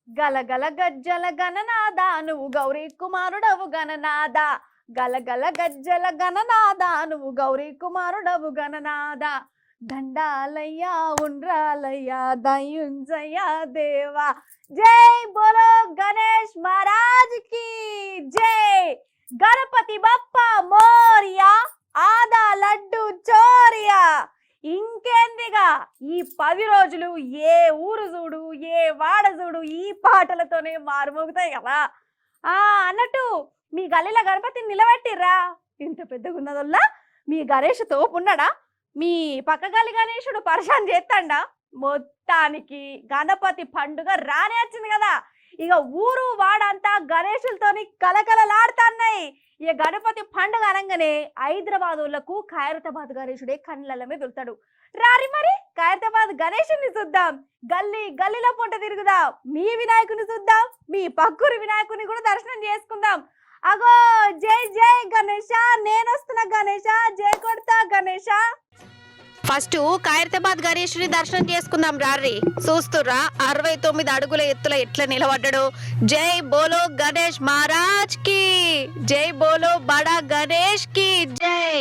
గలగల గజ్జల గణనాద నువ్వు గౌరీ కుమారుడవు గణనాద. గలగల గజ్జల గణనాద నువ్వు గౌరీ కుమారుడవు గణనాద. దండాలయ్యా ఉండ్రాలయ్యా దయుంజయ్యా దేవా. జై బోలో గణేష్ మహారాజ్ కి జై. గణపతి బప్ప మోరియా, ఆదా లడ్డు చోరియా. ఇంకేందిగా ఈ 10 రోజులు ఏ ఊరు చూడు ఏ వాడ చూడు ఈ పాటలతోనే మారుమోగుతాయి కదా. అన్నట్టు మీ గల్లీల గణపతిని నిలబెట్టిర్రా? ఇంత పెద్దగా ఉన్నదల్లా మీ గణేష్ తోపున్నాడా? మీ పక్క గల్లి గణేశుడు పరిశాన్ చేస్తాడా? మొత్తానికి గణపతి పండుగ రానే వచ్చింది కదా. ఇక ఊరు వాడంతా గణేశులతోని కలకలలాడుతున్నాయి. ఇక గణపతి పండుగ అనగానే హైదరాబాద్ ఊళ్ళకు ఖైరతాబాద్ గణేశుడే కళ్ళ మీద వెళ్తాడు. రారి మరి ఖైరతాబాద్ గణేశుని చూద్దాం, గల్లీ గల్లీలో పూట తిరుగుదాం, మీ వినాయకుని చూద్దాం, మీ పక్కూరి వినాయకుని కూడా దర్శనం చేసుకుందాం. అగో జై జై గణేష, నేను వస్తున్నా గణేష, జై కొడతా గణేష. ఫస్ట్ ఖైరతాబాద్ గణేశుని దర్శనం చేసుకుందాం రారి. చూస్తుర్రా 69 అడుగుల ఎత్తుల ఎట్లా నిలబడ్డాడు. జై బోలో గణేష్ మహారాజ్ కి జై, బోలో బడా గణేష్ కి జై.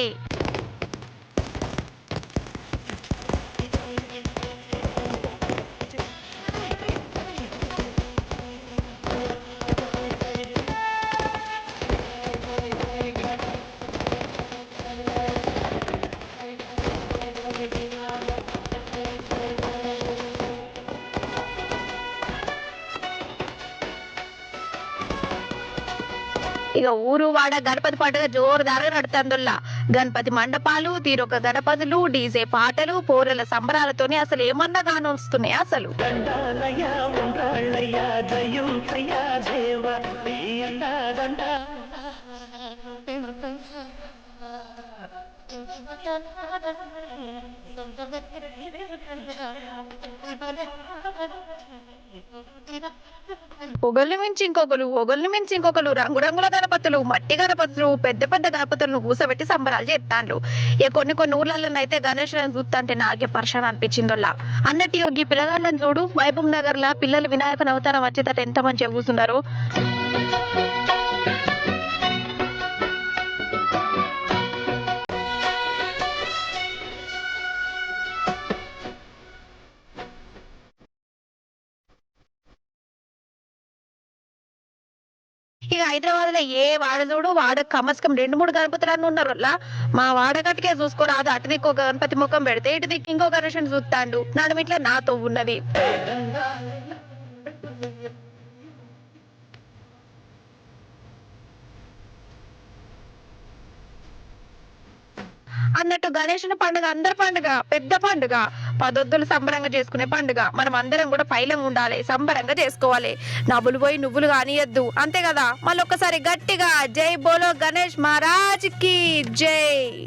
ఇక ఊరు వాడ గణపతి పండుగ జోరుదారుగా నడుతుందల్లా. గణపతి మండపాలు, తీరొక గణపతులు, డీజే పాటలు, పోరల సంబరాలతోనే అసలు ఏమన్నా కానొస్తున్నాయి అసలు. ఒకళ్ళు మించి ఇంకొకరు రంగురంగుల గణపతులు, మట్టి గణపతులు, పెద్ద పెద్ద గణపతులను కూసబెట్టి సంబరాలు చేస్తాండ్రు. ఇక కొన్ని ఊర్లలో అయితే గణేశులను చూస్తుంటే నాకే పర్షాన్ అనిపించిందోలా. అన్నట్టు ఈ పిల్లగాళ్ళని చూడు, వైభవ్ నగర్ లా పిల్లలు వినాయకుని అవతారం వచ్చేటట్టు ఎంత మంచిగా కూర్చున్నారు. ఇక హైదరాబాద్ లో ఏ వాడ చూడు వాడ కమస్కం 2-3 గణపతులన్నీ ఉన్నారు. మా వాడగట్టుకే చూసుకోరాదు. అటు దిక్కు ఒక గణపతి ముఖం పెడితే ఇటు దిక్కు ఇంకో గణేశుని చూస్తాండు. నడుమిట్లా నాతో ఉన్నది. అన్నట్టు గణేశుని పండుగ అందరి పండుగ, పెద్ద పండుగ, 10 ఒత్తులు సంబరంగా చేసుకునే పండుగ. మనం అందరం కూడా పైలంగా ఉండాలి, సంబరంగా చేసుకోవాలి. నవ్వులు పోయి నువ్వులు కానియద్దు, అంతే కదా. మళ్ళీ ఒక్కసారి గట్టిగా జై బోలో గణేష్ మహారాజ్ కి జై.